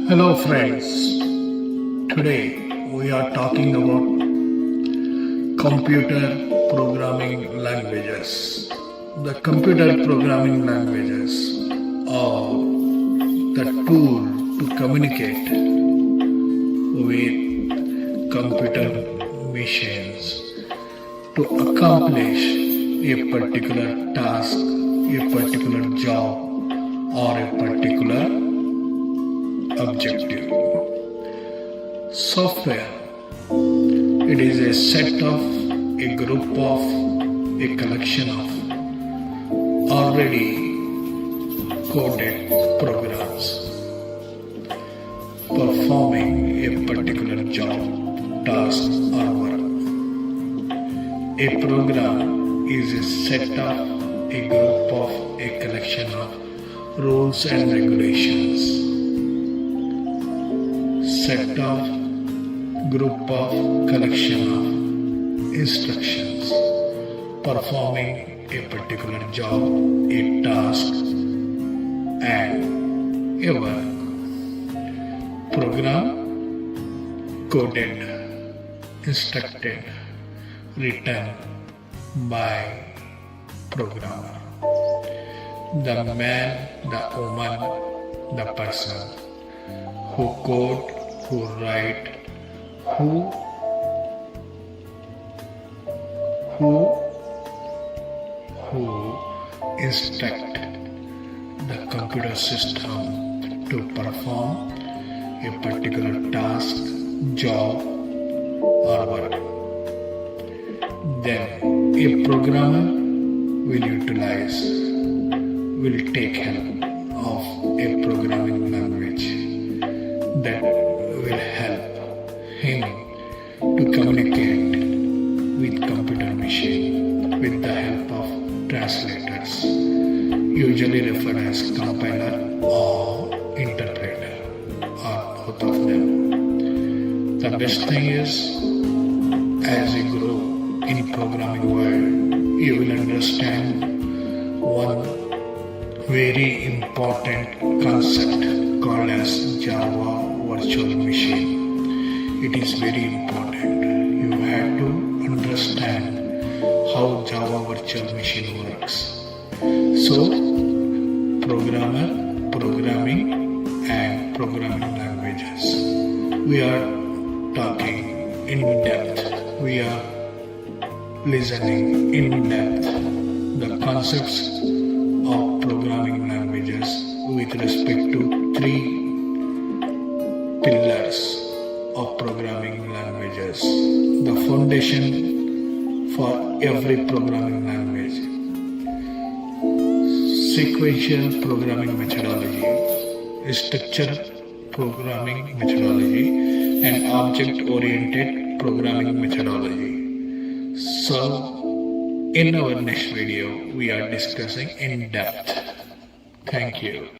Hello, friends. Today we are talking about computer programming languages. The computer programming languages are the tool to communicate with computer machines to accomplish a particular task, a particular job, or a particular objective. Software, it is a set of, a group of, a collection of already coded programs performing a particular job, task, or work. A program is a set of, a group of, a collection of rules and regulations. Set of, group of, collection of instructions performing a particular job, a task, and a work. Program coded, instructed, written by programmer. The man, the woman, the person who code, who write, who instruct the computer system to perform a particular task, job, or work. Then a programmer will take help of a programming language that will help him to communicate with computer machine with the help of translators, usually referred as compiler or interpreter, or both of them. The best thing is, as you grow in programming world, you will understand one very important concept called as Java virtual machine. It is very important. You have to understand how Java virtual machine works. So, programming and programming languages. We are talking in depth. We are listening in depth the concepts of programming languages with respect to three pillars of programming languages. The foundation for every programming language: sequential programming methodology, structured programming methodology, and object-oriented programming methodology. So, in our next video, we are discussing in depth. Thank you.